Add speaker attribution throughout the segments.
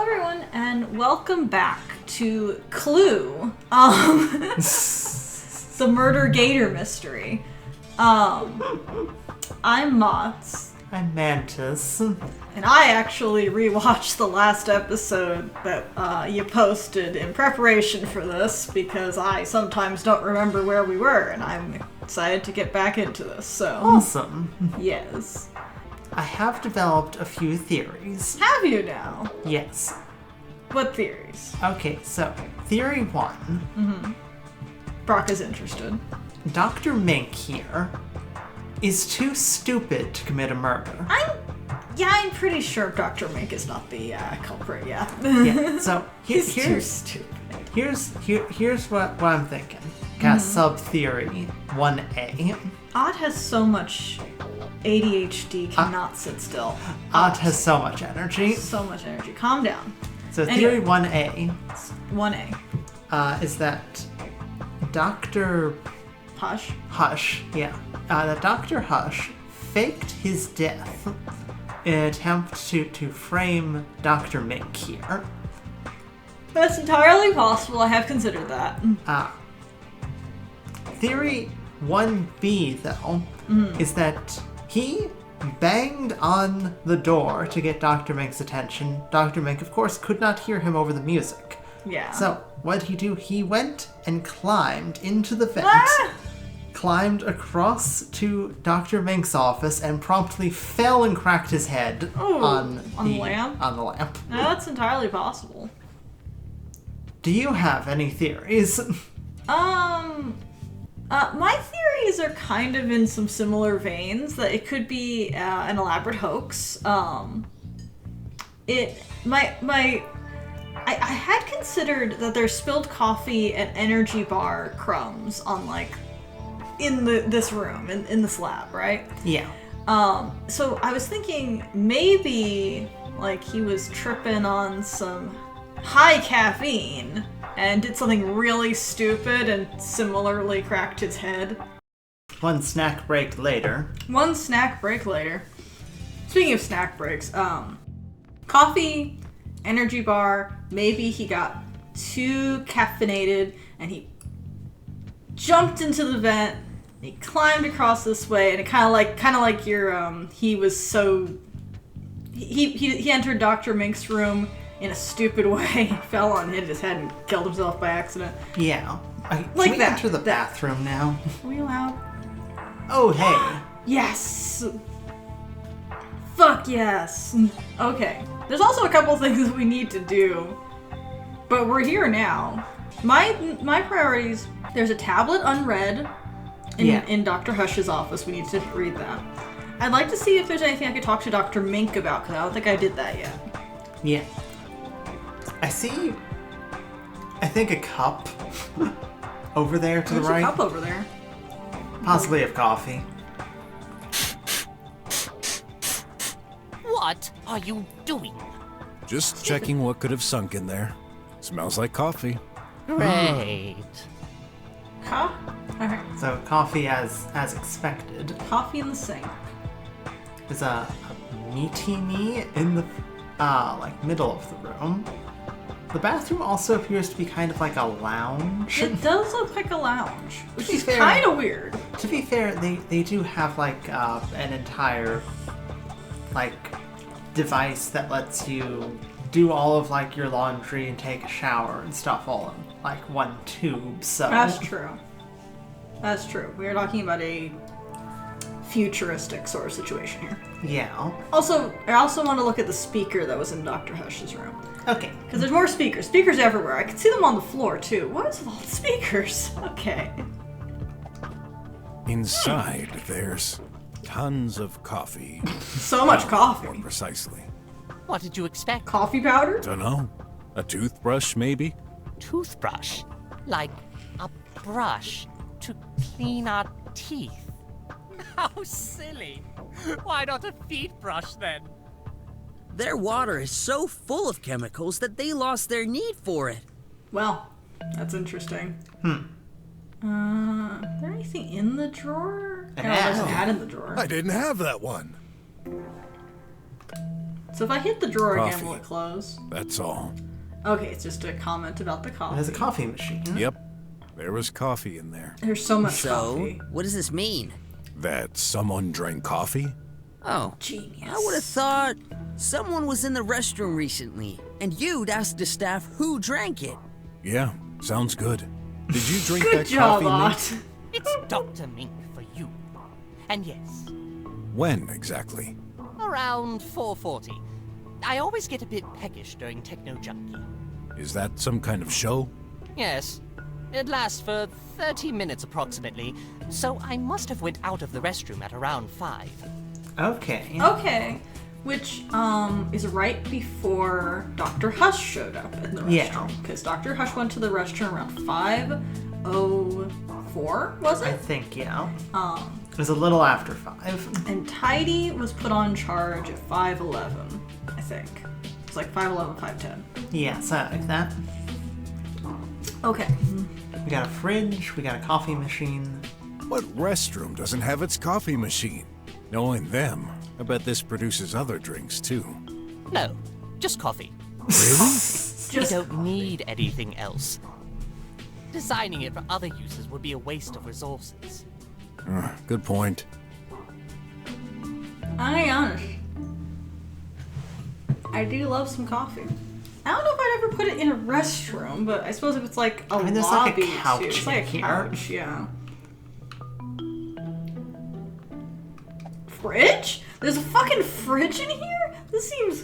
Speaker 1: everyone, and welcome back to Clue, the Murder Gator mystery. I'm Motts.
Speaker 2: I'm Mantis.
Speaker 1: And I actually rewatched the last episode that you posted in preparation for this, because I sometimes don't remember where we were, and I'm excited to get back into this, so...
Speaker 2: Awesome.
Speaker 1: Yes.
Speaker 2: I have developed a few theories.
Speaker 1: Have you now?
Speaker 2: Yes.
Speaker 1: What theories?
Speaker 2: Okay, so, theory one.
Speaker 1: Brok is interested.
Speaker 2: Dr. Mink here is too stupid to commit a murder.
Speaker 1: I'm pretty sure Dr. Mink is not the culprit, yeah.
Speaker 2: Yeah, so
Speaker 1: He's too stupid.
Speaker 2: Here's what I'm thinking. Got sub-theory 1A.
Speaker 1: Odd has so much ADHD, cannot sit still.
Speaker 2: Odd has so much energy.
Speaker 1: So much energy. Calm down.
Speaker 2: So
Speaker 1: Anyway.
Speaker 2: theory 1A
Speaker 1: 1A.
Speaker 2: is that Dr.
Speaker 1: Hush.
Speaker 2: Hush, yeah. That Dr. Hush faked his death in an attempt to frame Dr. Mink here.
Speaker 1: That's entirely possible. I have considered that.
Speaker 2: Theory 1B, though, is that he banged on the door to get Dr. Mink's attention. Dr. Mink, of course, could not hear him over the music.
Speaker 1: Yeah.
Speaker 2: So, what did he do? He went and climbed into the vent, climbed across to Dr. Mink's office, and promptly fell and cracked his head on the
Speaker 1: lamp?
Speaker 2: On the lamp.
Speaker 1: No, that's entirely possible.
Speaker 2: Do you have any theories?
Speaker 1: My theories are kind of in some similar veins, that it could be an elaborate hoax. I had considered that there's spilled coffee and energy bar crumbs on, like, in this room, in this lab, right?
Speaker 2: Yeah.
Speaker 1: So I was thinking maybe, like, he was tripping on some high caffeine and did something really stupid and similarly cracked his head.
Speaker 2: One snack break later.
Speaker 1: Speaking of snack breaks, coffee, energy bar, maybe he got too caffeinated and he jumped into the vent, he climbed across this way, and it kind of like your, he was so, he entered Dr. Mink's room in a stupid way, fell on, hit his head, and killed himself by accident.
Speaker 2: Yeah.
Speaker 1: Like
Speaker 2: Can we
Speaker 1: that.
Speaker 2: enter the bathroom now?
Speaker 1: Are we allowed?
Speaker 2: Oh, hey.
Speaker 1: Yes! Fuck yes! Okay. There's also a couple things we need to do, but we're here now. My priorities, there's a tablet unread in Dr. Hush's office. We need to read that. I'd like to see if there's anything I could talk to Dr. Mink about, because I don't think I did that yet.
Speaker 2: Yeah. I think a cup over there to the right.
Speaker 1: There's a cup over there.
Speaker 2: Possibly of coffee.
Speaker 3: What are you doing?
Speaker 4: Just checking what could have sunk in there. Smells like coffee.
Speaker 3: Great.
Speaker 1: Huh? Okay.
Speaker 2: So coffee as expected.
Speaker 1: Coffee in the sink.
Speaker 2: There's a meeting in the middle of the room. The bathroom also appears to be kind of like a lounge.
Speaker 1: It does look like a lounge, which is
Speaker 2: fair.
Speaker 1: kind of weird.
Speaker 2: To be fair, they do have like an entire device that lets you do all of like your laundry and take a shower and stuff all in like one tube. So
Speaker 1: That's true. We are talking about a futuristic sort of situation here.
Speaker 2: Yeah.
Speaker 1: Also, I also want to look at the speaker that was in Dr. Hush's room.
Speaker 2: Okay.
Speaker 1: Because there's more speakers. Speakers everywhere. I can see them on the floor, too. What is with all the speakers? Okay.
Speaker 4: Inside, there's tons of coffee.
Speaker 1: So much coffee.
Speaker 4: More precisely.
Speaker 3: What did you expect?
Speaker 1: Coffee powder?
Speaker 4: Dunno. A toothbrush, maybe?
Speaker 3: Toothbrush. Like a brush to clean our teeth. How silly. Why not a feet brush then?
Speaker 5: Their water is so full of chemicals that they lost their need for it.
Speaker 1: Well, that's interesting. Is there anything in the drawer?
Speaker 2: An
Speaker 1: No, there's an
Speaker 2: ad.
Speaker 1: ad in the drawer.
Speaker 4: I didn't have that one.
Speaker 1: So if I hit the drawer again,
Speaker 4: Coffee.
Speaker 1: will it close?
Speaker 4: That's all.
Speaker 1: Okay, it's just a comment about the coffee.
Speaker 2: There's a coffee machine.
Speaker 4: Yep. There was coffee in there.
Speaker 1: There's so much
Speaker 5: So,
Speaker 1: coffee.
Speaker 5: what does this mean?
Speaker 4: That someone drank coffee?
Speaker 5: Oh,
Speaker 1: Genius.
Speaker 5: I would have thought someone was in the restroom recently, and you'd ask the staff who drank it.
Speaker 4: Yeah, sounds good. Did you drink
Speaker 1: Good
Speaker 4: that
Speaker 1: job,
Speaker 4: coffee, Mink?
Speaker 1: Ott.
Speaker 3: It's Dr. Mink for you. And yes,
Speaker 4: When exactly?
Speaker 3: around 4:40. I always get a bit peckish during Techno Junkie.
Speaker 4: Is that some kind of show?
Speaker 3: Yes, it lasts for 30 minutes approximately, so I must have went out of the restroom at around 5.
Speaker 2: Okay.
Speaker 1: Okay. Which is right before Dr. Hush showed up in the
Speaker 2: Yeah.
Speaker 1: restroom. Because Dr. Hush went to the restroom around 5:04, was
Speaker 2: I
Speaker 1: it?
Speaker 2: think, yeah. It was a little after 5.
Speaker 1: And Tidy was put on charge at 5:11, I think. It's like 5:11, 5:10.
Speaker 2: Yeah, something like that.
Speaker 1: Okay.
Speaker 2: We got a fridge, we got a coffee machine.
Speaker 4: What restroom doesn't have its coffee machine? Knowing them, I bet this produces other drinks too.
Speaker 3: No, just coffee.
Speaker 4: Really?
Speaker 3: You don't need anything else. Designing it for other uses would be a waste of resources.
Speaker 4: Good point.
Speaker 1: I'll be honest. I do love some coffee. I don't know if I'd ever put it in a restroom, but I suppose if it's like a
Speaker 2: mean, there's like a
Speaker 1: lobby
Speaker 2: couch
Speaker 1: too. It's like a
Speaker 2: in here.
Speaker 1: couch, yeah. Fridge? There's a fucking fridge in here? This seems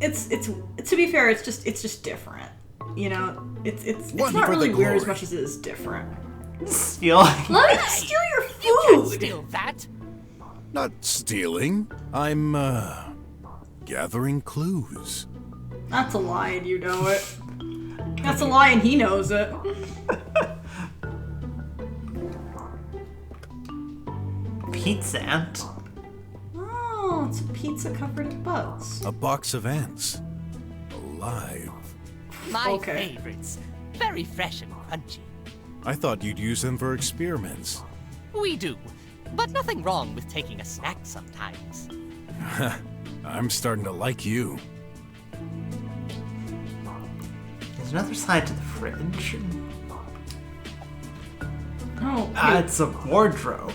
Speaker 1: it's to be fair, it's just different. You know? It's
Speaker 4: One
Speaker 1: not
Speaker 4: for the
Speaker 1: really weird as
Speaker 4: glory.
Speaker 1: much as it is different.
Speaker 2: Steal.
Speaker 1: Let me steal your
Speaker 3: Can't
Speaker 1: food!
Speaker 3: steal that.
Speaker 4: Not stealing. I'm, gathering clues.
Speaker 1: That's a lie and you know it. That's a lie and he knows it.
Speaker 2: Pizza ant.
Speaker 1: Oh, it's a pizza covered in butts.
Speaker 4: A box of ants. Alive.
Speaker 3: My
Speaker 1: Okay.
Speaker 3: favorites. Very fresh and crunchy.
Speaker 4: I thought you'd use them for experiments.
Speaker 3: We do, but nothing wrong with taking a snack sometimes.
Speaker 4: I'm starting to like you.
Speaker 2: There's another side to the fridge.
Speaker 1: Oh,
Speaker 2: It's a wardrobe.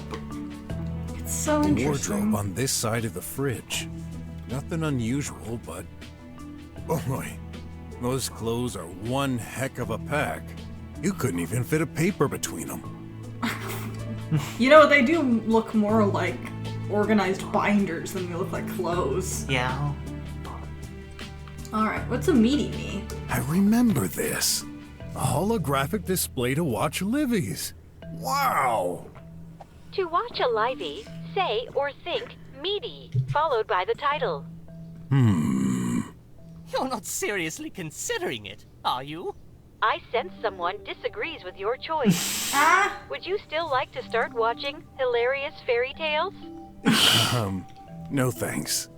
Speaker 1: it's so
Speaker 4: A
Speaker 1: interesting.
Speaker 4: wardrobe on this side of the fridge. Nothing unusual, but... Boy, those clothes are one heck of a pack. You couldn't even fit a paper between them.
Speaker 1: You know, they do look more like organized binders than they look like clothes.
Speaker 2: Yeah.
Speaker 1: Alright, what's a meaty me?
Speaker 4: I remember this. A holographic display to watch Livy's. Wow!
Speaker 6: To watch a livey, say or think meaty, followed by the title.
Speaker 3: You're not seriously considering it, are you?
Speaker 6: I sense someone disagrees with your choice.
Speaker 1: Ah!
Speaker 6: Would you still like to start watching hilarious fairy tales?
Speaker 4: No thanks.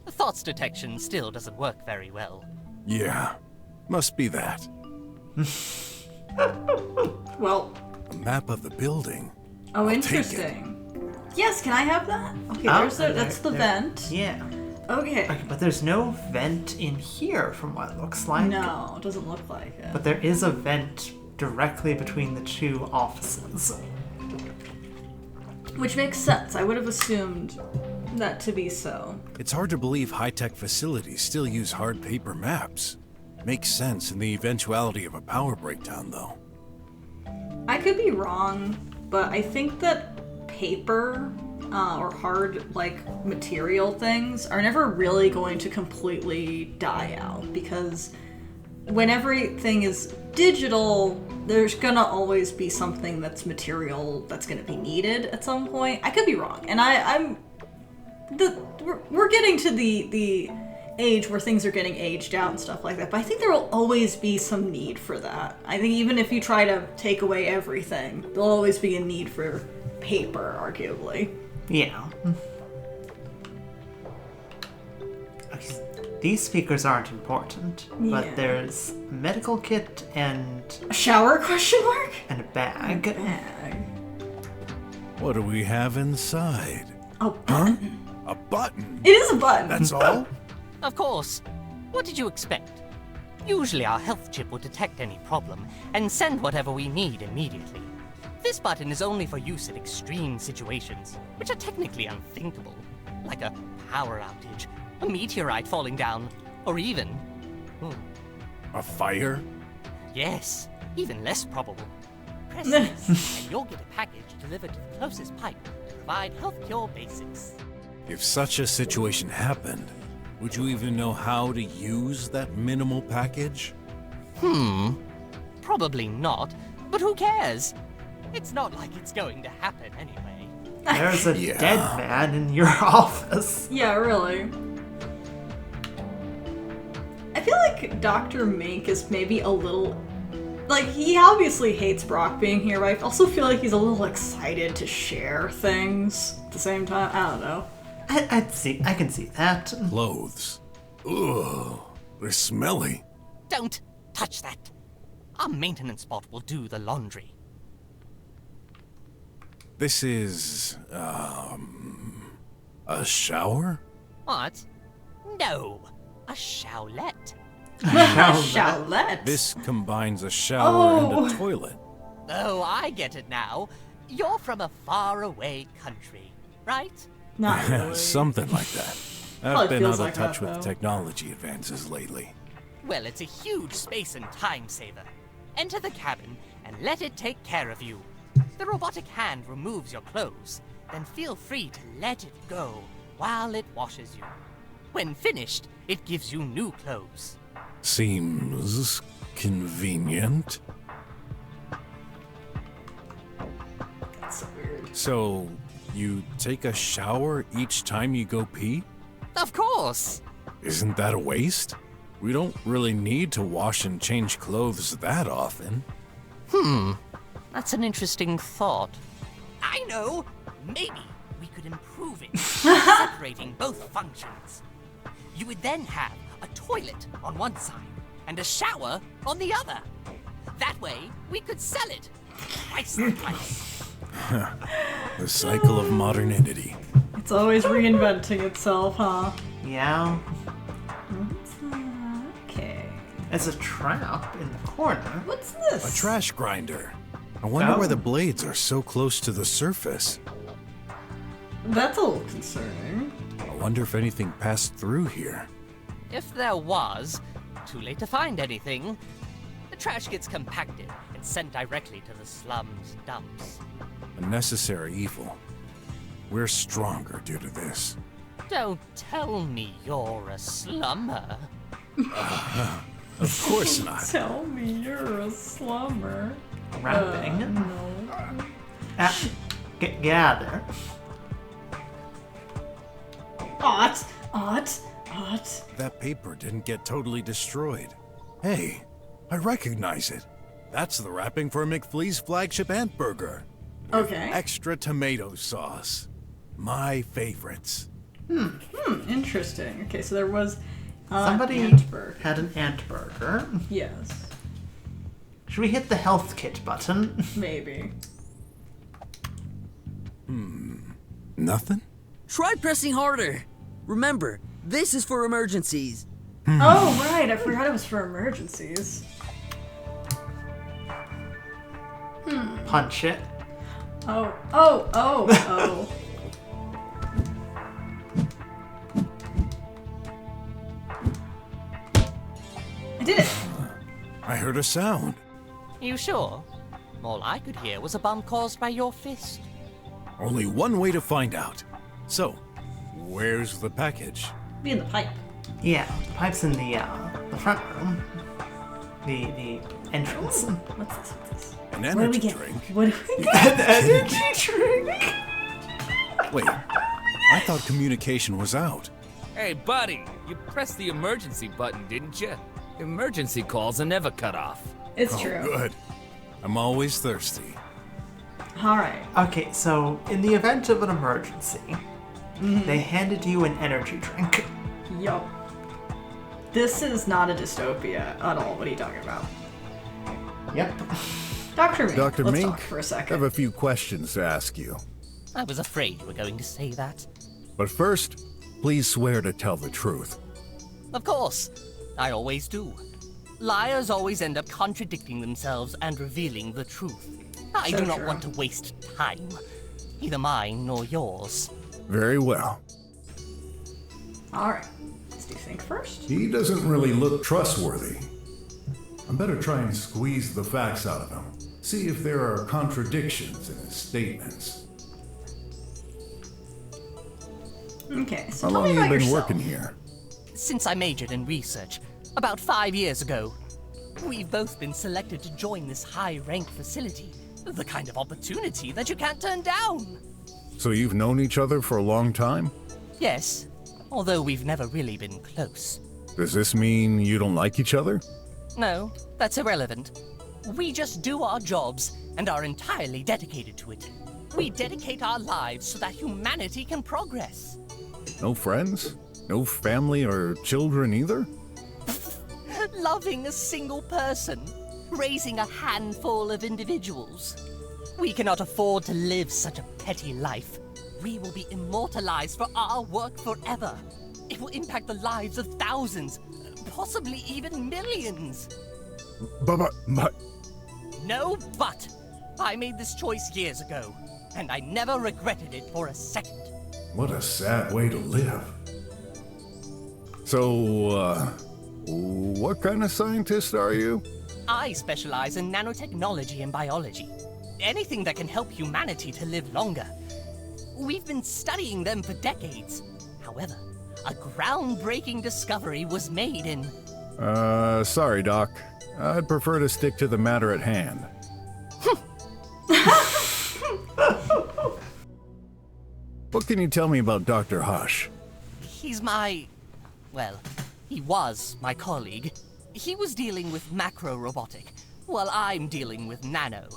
Speaker 3: Thoughts detection still doesn't work very well.
Speaker 4: Yeah, must be that.
Speaker 1: Well,
Speaker 4: A map of the building.
Speaker 1: oh,
Speaker 4: I'll take it.
Speaker 1: interesting. Yes, can I have that? Okay,
Speaker 2: Oh,
Speaker 1: that's the
Speaker 2: there.
Speaker 1: vent.
Speaker 2: Yeah.
Speaker 1: Okay.
Speaker 2: Okay, but there's no vent in here from what it looks like.
Speaker 1: No, it doesn't look like it.
Speaker 2: But there is a vent directly between the two offices.
Speaker 1: Which makes sense. I would have assumed that to be so.
Speaker 4: It's hard to believe high-tech facilities still use hard paper maps. Makes sense in the eventuality of a power breakdown, though.
Speaker 1: I could be wrong, but I think that paper or hard, like, material things are never really going to completely die out, because when everything is digital, there's gonna always be something that's material that's gonna be needed at some point. I could be wrong, and we're getting to the age where things are getting aged out and stuff like that, but I think there will always be some need for that. I think even if you try to take away everything, there'll always be a need for paper, arguably.
Speaker 2: Yeah. Okay, these speakers aren't important,
Speaker 1: Yeah.
Speaker 2: but there's a medical kit and
Speaker 1: A shower, question mark?
Speaker 2: a bag.
Speaker 1: Bag.
Speaker 4: What do we have inside?
Speaker 1: A button.
Speaker 4: A button?
Speaker 1: It is a button.
Speaker 4: That's all?
Speaker 3: Of course. What did you expect? Usually our health chip will detect any problem and send whatever we need immediately. This button is only for use in extreme situations, which are technically unthinkable, like a power outage, a meteorite falling down, or even...
Speaker 4: A fire?
Speaker 3: Yes, even less probable. Press this, and you'll get a package delivered to the closest pipe to provide health cure basics.
Speaker 4: If such a situation happened, would you even know how to use that minimal package?
Speaker 3: Probably not, but who cares? It's not like it's going to happen anyway.
Speaker 2: There's a dead man in your office.
Speaker 1: Yeah, really. I feel like Dr. Mink is maybe a little... Like, he obviously hates Brok being here, but I also feel like he's a little excited to share things at the same time. I don't know.
Speaker 2: I can see that.
Speaker 4: Clothes. Ugh, they're smelly.
Speaker 3: Don't touch that. Our maintenance bot will do the laundry.
Speaker 4: This is, a shower?
Speaker 3: What? No, a showlet.
Speaker 1: Showlet.
Speaker 4: This combines a shower and
Speaker 1: Oh.
Speaker 4: a toilet.
Speaker 3: Oh, I get it now. You're from a faraway country, right?
Speaker 1: Not really.
Speaker 4: Something like that.
Speaker 1: Probably
Speaker 4: I've been
Speaker 1: feels
Speaker 4: out of
Speaker 1: like
Speaker 4: touch
Speaker 1: that,
Speaker 4: with
Speaker 1: though.
Speaker 4: technology advances lately.
Speaker 3: Well, it's a huge space and time saver. Enter the cabin and let it take care of you. The robotic hand removes your clothes, then feel free to let it go while it washes you. When finished, it gives you new clothes.
Speaker 4: Seems convenient.
Speaker 1: That's so weird.
Speaker 4: So, you take a shower each time you go pee?
Speaker 3: Of course!
Speaker 4: Isn't that a waste? We don't really need to wash and change clothes that often.
Speaker 3: That's an interesting thought. I know! Maybe we could improve it by separating both functions. You would then have a toilet on one side and a shower on the other. That way, we could sell it twice the price.
Speaker 4: The cycle of modernity.
Speaker 1: It's always reinventing itself, huh?
Speaker 2: Yeah.
Speaker 1: Okay.
Speaker 2: There's a trap in the corner.
Speaker 1: What's this?
Speaker 4: A trash grinder. I wonder
Speaker 2: Oh.
Speaker 4: why the blades are so close to the surface.
Speaker 1: That's a little concerning.
Speaker 4: I wonder if anything passed through here.
Speaker 3: If there was, too late to find anything. The trash gets compacted and sent directly to the slums dumps.
Speaker 4: A necessary evil. We're stronger due to this.
Speaker 3: Don't tell me you're a slummer.
Speaker 4: Of course not.
Speaker 1: Tell me you're a slumber.
Speaker 2: Rapping.
Speaker 1: No.
Speaker 2: Get out of there.
Speaker 1: Ot.
Speaker 4: That paper didn't get totally destroyed. Hey, I recognize it. That's the wrapping for McFlea's flagship ant burger.
Speaker 1: Okay.
Speaker 4: Extra tomato sauce. My favorites.
Speaker 1: Interesting. Okay, so there was
Speaker 2: Somebody
Speaker 1: ant burger.
Speaker 2: had an ant burger.
Speaker 1: Yes,
Speaker 2: Should we hit the health kit button?
Speaker 1: maybe.
Speaker 4: Nothing?
Speaker 5: Try pressing harder. Remember, this is for emergencies.
Speaker 1: Oh, right. I forgot it was for emergencies.
Speaker 2: Punch it.
Speaker 1: Oh. I did it.
Speaker 4: I heard a sound.
Speaker 3: You sure? All I could hear was a bump caused by your fist.
Speaker 4: Only one way to find out. So, where's the package?
Speaker 1: Be in the pipe.
Speaker 2: Yeah, the pipe's in the front room. The entrance.
Speaker 1: What's this?
Speaker 4: An
Speaker 1: What do we
Speaker 4: energy
Speaker 1: get?
Speaker 4: drink?
Speaker 1: What do we get?
Speaker 2: Energy drink.
Speaker 4: Wait, I thought communication was out.
Speaker 7: Hey, buddy, you pressed the emergency button, didn't you? Emergency calls are never cut off.
Speaker 1: It's
Speaker 4: Oh,
Speaker 1: true.
Speaker 4: good. I'm always thirsty.
Speaker 1: All right.
Speaker 2: Okay, so in the event of an emergency, they handed you an energy drink.
Speaker 1: Yup. This is not a dystopia at all. What are you talking about?
Speaker 2: Yep.
Speaker 1: Dr. Mink,
Speaker 4: Dr.
Speaker 1: let's
Speaker 4: Mink,
Speaker 1: talk for a
Speaker 4: I
Speaker 1: second.
Speaker 4: have a few questions to ask you.
Speaker 3: I was afraid you were going to say that.
Speaker 4: But first, please swear to tell the truth.
Speaker 3: Of course. I always do. Liars always end up contradicting themselves and revealing the truth. I do not want to waste time. Either mine or yours.
Speaker 4: Very well.
Speaker 1: Alright. Let's do think first.
Speaker 8: He doesn't really look trustworthy. I better try and squeeze the facts out of him. See if there are contradictions in his statements.
Speaker 1: Okay, so
Speaker 4: How
Speaker 1: tell
Speaker 4: long
Speaker 1: me
Speaker 4: have
Speaker 1: about
Speaker 4: you been
Speaker 1: yourself.
Speaker 4: working here?
Speaker 3: Since I majored in research, about 5 years ago, we've both been selected to join this high-rank facility. The kind of opportunity that you can't turn down.
Speaker 4: So you've known each other for a long time?
Speaker 3: Yes, although we've never really been close.
Speaker 4: Does this mean you don't like each other?
Speaker 3: No, that's irrelevant. We just do our jobs and are entirely dedicated to it. We dedicate our lives so that humanity can progress.
Speaker 4: No friends? No family or children either?
Speaker 3: Loving a single person, raising a handful of individuals. We cannot afford to live such a petty life. We will be immortalized for our work forever. It will impact the lives of thousands, possibly even millions.
Speaker 4: But...
Speaker 3: No, but I made this choice years ago, and I never regretted it for a second.
Speaker 8: What a sad way to live.
Speaker 4: So, what kind of scientist are you?
Speaker 3: I specialize in nanotechnology and biology. Anything that can help humanity to live longer. We've been studying them for decades. However, a groundbreaking discovery was made in...
Speaker 4: Sorry, Doc. I'd prefer to stick to the matter at hand. What can you tell me about Dr. Hush?
Speaker 3: He's my... well, he was my colleague. He was dealing with macro-robotic, while I'm dealing with nano.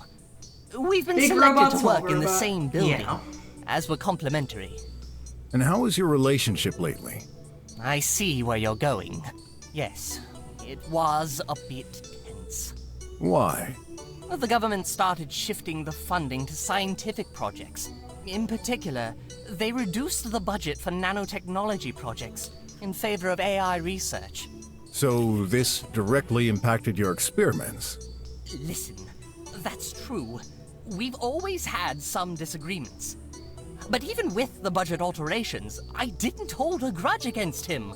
Speaker 3: We've been
Speaker 1: Big
Speaker 3: selected
Speaker 1: robot,
Speaker 3: to work
Speaker 1: small
Speaker 3: in the
Speaker 1: robot.
Speaker 3: same building,
Speaker 2: Yeah.
Speaker 3: as we're complementary.
Speaker 4: And how is your relationship lately?
Speaker 3: I see where you're going. Yes, it was a bit tense.
Speaker 4: Why?
Speaker 3: The government started shifting the funding to scientific projects. In particular, they reduced the budget for nanotechnology projects in favor of AI research.
Speaker 4: So this directly impacted your experiments?
Speaker 3: Listen, that's true. We've always had some disagreements. But even with the budget alterations, I didn't hold a grudge against him.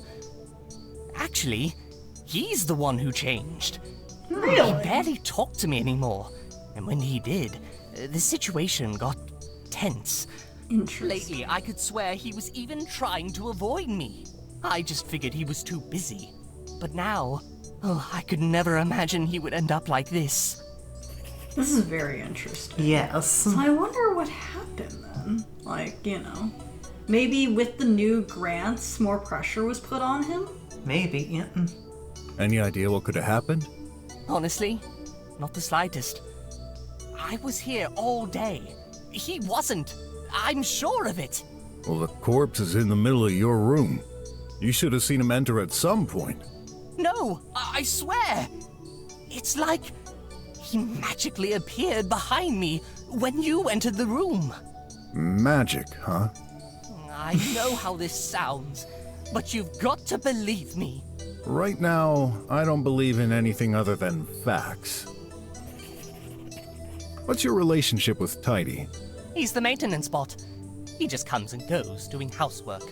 Speaker 3: Actually, he's the one who changed.
Speaker 1: Really?
Speaker 3: He barely talked to me anymore. And when he did, the situation got tense.
Speaker 1: Interesting.
Speaker 3: Lately, I could swear he was even trying to avoid me. I just figured he was too busy. But now, I could never imagine he would end up like this.
Speaker 1: This is very interesting.
Speaker 2: Yes.
Speaker 1: So I wonder what happened then. Like, you know, maybe with the new grants, more pressure was put on him?
Speaker 2: Maybe, yeah.
Speaker 4: Any idea what could have happened?
Speaker 3: Honestly, not the slightest. I was here all day. He wasn't. I'm sure of it.
Speaker 4: Well, the corpse is in the middle of your room. You should have seen him enter at some point.
Speaker 3: No, I swear. It's like he magically appeared behind me when you entered the room.
Speaker 4: Magic, huh?
Speaker 3: I know how this sounds, but you've got to believe me.
Speaker 4: Right now, I don't believe in anything other than facts. What's your relationship with Tidy?
Speaker 3: He's the maintenance bot. He just comes and goes doing housework.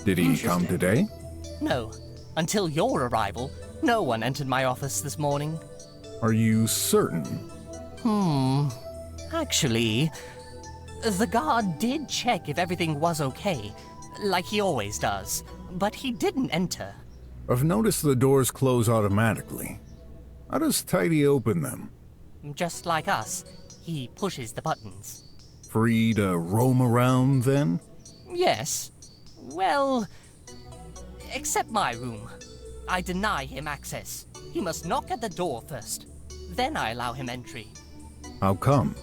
Speaker 4: Did he come today?
Speaker 3: No, until your arrival, no one entered my office this morning.
Speaker 4: Are you certain?
Speaker 3: Actually, the guard did check if everything was okay, like he always does, but he didn't enter.
Speaker 4: I've noticed the doors close automatically. How does Tidy open them?
Speaker 3: Just like us, he pushes the buttons.
Speaker 4: Free to roam around, then?
Speaker 3: Yes. Well, except my room. I deny him access. He must knock at the door first. Then I allow him entry.
Speaker 4: How come?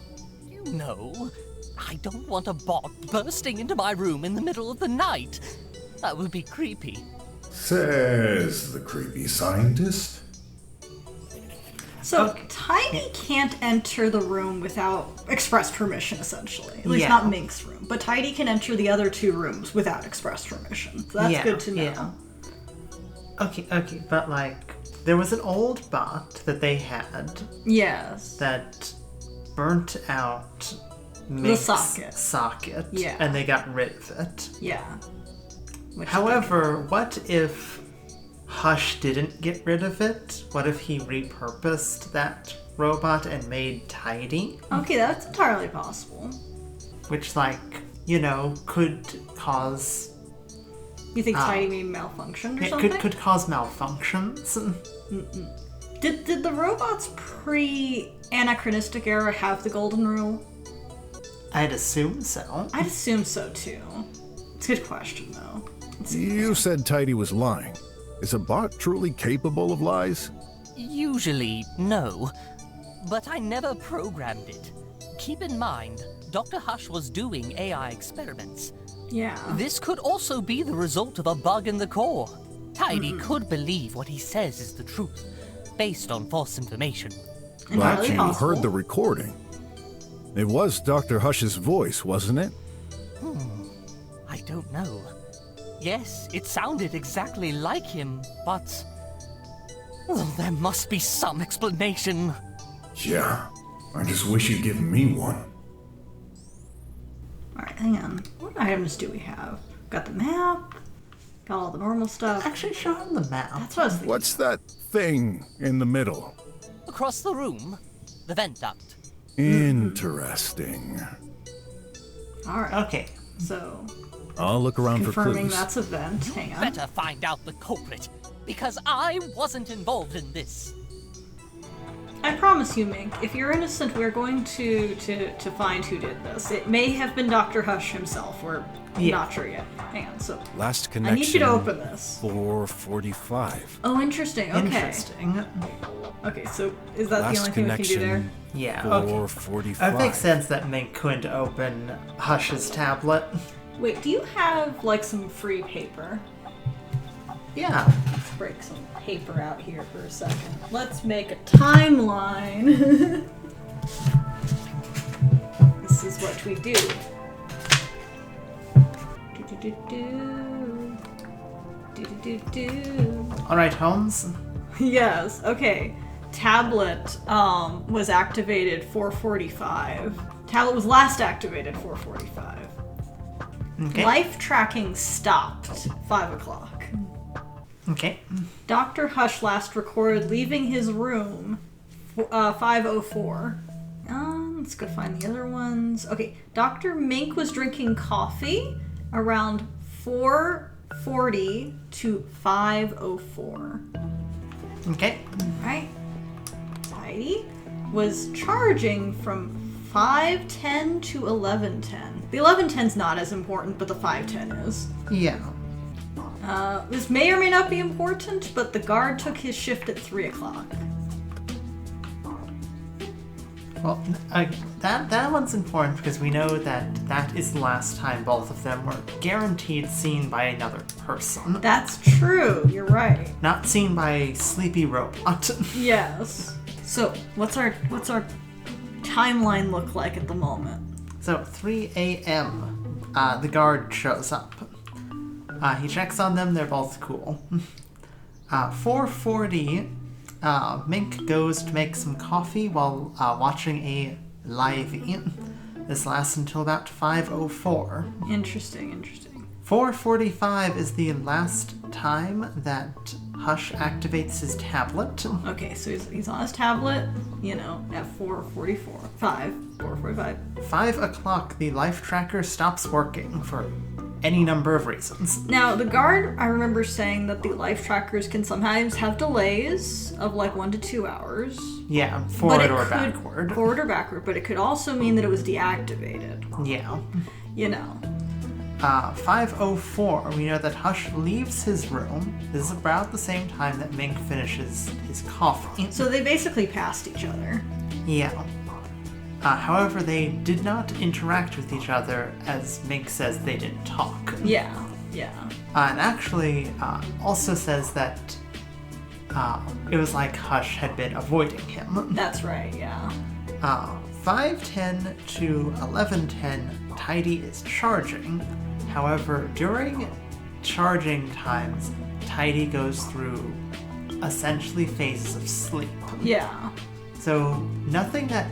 Speaker 3: You know, I don't want a bot bursting into my room in the middle of the night. That would be creepy.
Speaker 8: Says the creepy scientist.
Speaker 1: So Tidy can't enter the room without express permission, essentially. At least
Speaker 2: Yeah.
Speaker 1: not Mink's room. But Tidy can enter the other two rooms without express permission. So that's good to know.
Speaker 2: Yeah. Okay, but like, there was an old bot that they had
Speaker 1: Yes.
Speaker 2: that burnt out Mink's socket.
Speaker 1: Yeah.
Speaker 2: And they got rid of it.
Speaker 1: Yeah.
Speaker 2: However, what if Hush didn't get rid of it? What if he repurposed that robot and made Tidy?
Speaker 1: Okay, that's entirely possible.
Speaker 2: Which, like, you know, could cause...
Speaker 1: You think Tidy may malfunction or something?
Speaker 2: Could cause malfunctions.
Speaker 1: Did the robots pre-anachronistic era have the golden rule?
Speaker 2: I'd assume so.
Speaker 1: I'd assume so too. It's a good question though.
Speaker 4: You said Tidy was lying. Is a bot truly capable of lies?
Speaker 3: Usually, no. But I never programmed it. Keep in mind, Dr. Hush was doing AI experiments.
Speaker 1: Yeah.
Speaker 3: This could also be the result of a bug in the core. Tidy could believe what he says is the truth, based on false information.
Speaker 4: But you heard the recording. It was Dr. Hush's voice, wasn't it?
Speaker 3: I don't know. Yes, it sounded exactly like him, but... Well, there must be some explanation.
Speaker 8: Yeah, I just wish you'd given me one.
Speaker 1: Alright, hang on. What items do we have? Got the map. Got all the normal stuff.
Speaker 2: Actually, show him the map.
Speaker 1: That's what I was thinking.
Speaker 4: What's that thing in the middle?
Speaker 3: Across the room, the vent duct.
Speaker 4: Interesting.
Speaker 1: Alright.
Speaker 2: Okay.
Speaker 1: So,
Speaker 4: I'll look around for
Speaker 1: confirming
Speaker 4: clues.
Speaker 1: that's a vent. Hang on.
Speaker 3: Better find out the culprit, because I wasn't involved in this.
Speaker 1: I promise you, Mink, if you're innocent, we're going to find who did this. It may have been Dr. Hush himself. We're not sure yet. Hang on, so...
Speaker 4: Last connection.
Speaker 1: I need you to open this.
Speaker 4: 445.
Speaker 1: Oh, interesting. Okay.
Speaker 2: Interesting.
Speaker 1: Okay, so is that
Speaker 4: Last
Speaker 1: the only thing we can do there?
Speaker 2: Yeah, okay.
Speaker 4: 445.
Speaker 2: It makes sense that Mink couldn't open Hush's tablet.
Speaker 1: Wait, do you have, like, some free paper?
Speaker 2: Yeah.
Speaker 1: Let's break some paper out here for a second. Let's make a timeline. This is what we do.
Speaker 2: Alright, Holmes.
Speaker 1: Yes, okay. Tablet was activated 4:45. Tablet was last activated 4:45.
Speaker 2: Okay.
Speaker 1: Life tracking stopped 5 o'clock.
Speaker 2: Okay.
Speaker 1: Dr. Hush last recorded leaving his room 5:04. Let's go find the other ones. Okay, Dr. Mink was drinking coffee around 4:40 to 5:04.
Speaker 2: Okay.
Speaker 1: Right? Tidy was charging from 5:10 to 11:10. The 11:10's not as important, but the 5:10 is.
Speaker 2: Yeah.
Speaker 1: This may or may not be important, but the guard took his shift at 3 o'clock.
Speaker 2: Well, that one's important because we know that is the last time both of them were guaranteed seen by another person.
Speaker 1: That's true. You're right.
Speaker 2: Not seen by a sleepy robot.
Speaker 1: Yes. So, what's our timeline look like at the moment?
Speaker 2: So, 3 a.m., the guard shows up. He checks on them, they're both cool. 4:40, Mink goes to make some coffee while watching a live-y. This lasts until about 5:04.
Speaker 1: Interesting.
Speaker 2: 4:45 is the last time that Hush activates his tablet.
Speaker 1: Okay, so he's on his tablet, at 4:45.
Speaker 2: 5 o'clock, the life tracker stops working for any number of reasons.
Speaker 1: Now, the guard, I remember saying that the life trackers can sometimes have delays of like 1 to 2 hours.
Speaker 2: Yeah, forward or backward.
Speaker 1: Forward or backward, but it could also mean that it was deactivated.
Speaker 2: Yeah. 5:04, we know that Hush leaves his room. This is about the same time that Mink finishes his coffee.
Speaker 1: So they basically passed each other.
Speaker 2: Yeah. However, they did not interact with each other, as Mink says they didn't talk.
Speaker 1: Yeah.
Speaker 2: And actually, also says that it was like Hush had been avoiding him.
Speaker 1: That's right, yeah.
Speaker 2: 5:10 to 11:10, Tidy is charging. However, during charging times, Tidy goes through essentially phases of sleep.
Speaker 1: Yeah.
Speaker 2: So nothing that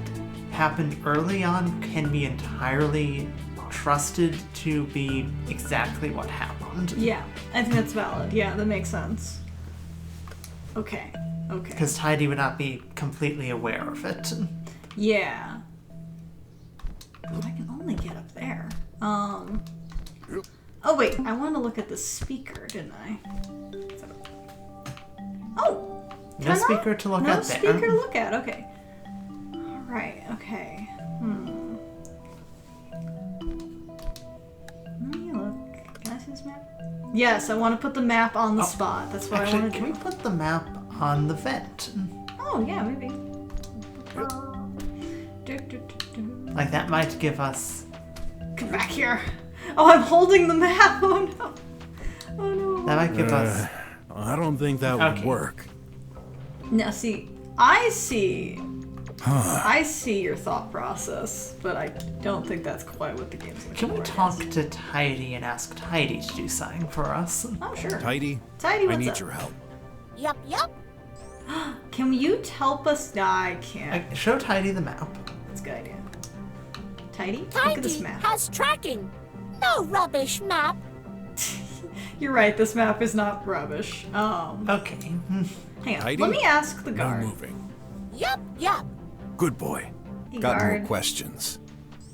Speaker 2: happened early on can be entirely trusted to be exactly what happened.
Speaker 1: Yeah, I think that's valid. Yeah, that makes sense. Okay.
Speaker 2: Because Tidy would not be completely aware of it.
Speaker 1: Yeah. But I can only get up there. Oh wait, I want to look at the speaker, didn't I? Oh!
Speaker 2: No speaker to look
Speaker 1: no
Speaker 2: at there.
Speaker 1: No speaker to look at, okay. Alright, okay. Let me look. Can I see this map? Yes, I want to put the map on the spot. That's what I want to do.
Speaker 2: Can we put the map on the vent?
Speaker 1: Oh, yeah, maybe.
Speaker 2: Like, that might give us...
Speaker 1: Come back here. Oh, I'm holding the map. Oh, no. Oh, no.
Speaker 2: That might give us...
Speaker 4: I don't think that would work.
Speaker 1: Now, see, I see your thought process, but I don't think that's quite what the game's looking for.
Speaker 2: Can we talk to Tidy and ask Tidy to do something for us?
Speaker 1: Oh, sure.
Speaker 4: Tidy,
Speaker 1: Tidy, what's
Speaker 4: I need
Speaker 1: up?
Speaker 4: your help.
Speaker 6: Yup.
Speaker 1: Can you help us? Nah, I can't.
Speaker 2: Show Tidy the map.
Speaker 1: That's a good idea. Tidy, look at this
Speaker 6: Tidy
Speaker 1: map.
Speaker 6: has tracking. No rubbish map.
Speaker 1: You're right, this map is not rubbish.
Speaker 2: Okay.
Speaker 1: Hang on,
Speaker 4: Tidy?
Speaker 1: let me ask the
Speaker 4: No
Speaker 1: guard.
Speaker 4: moving.
Speaker 6: Yup.
Speaker 4: Good boy.
Speaker 1: Hey,
Speaker 4: Got
Speaker 1: guard.
Speaker 4: more questions.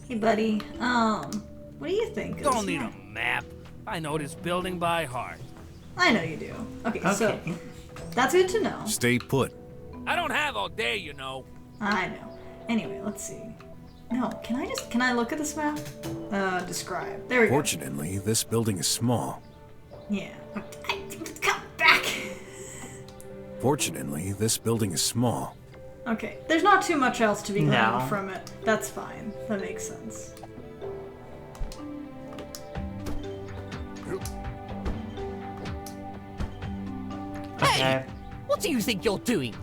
Speaker 1: Hey, buddy. What do you think? of
Speaker 7: Don't
Speaker 1: this
Speaker 7: need
Speaker 1: map?
Speaker 7: a map. I know this building by heart.
Speaker 1: I know you do. Okay, so that's good to know.
Speaker 4: Stay put.
Speaker 7: I don't have all day, you know.
Speaker 1: I know. Anyway, let's see. No, can I look at this map? Describe. There we go.
Speaker 4: Fortunately, this building is small.
Speaker 1: Yeah. Come back!
Speaker 4: Fortunately, this building is small.
Speaker 1: Okay, there's not too much else to be gleaned
Speaker 2: No.
Speaker 1: from it. That's fine. That makes sense.
Speaker 2: Okay.
Speaker 3: What do you think you're doing?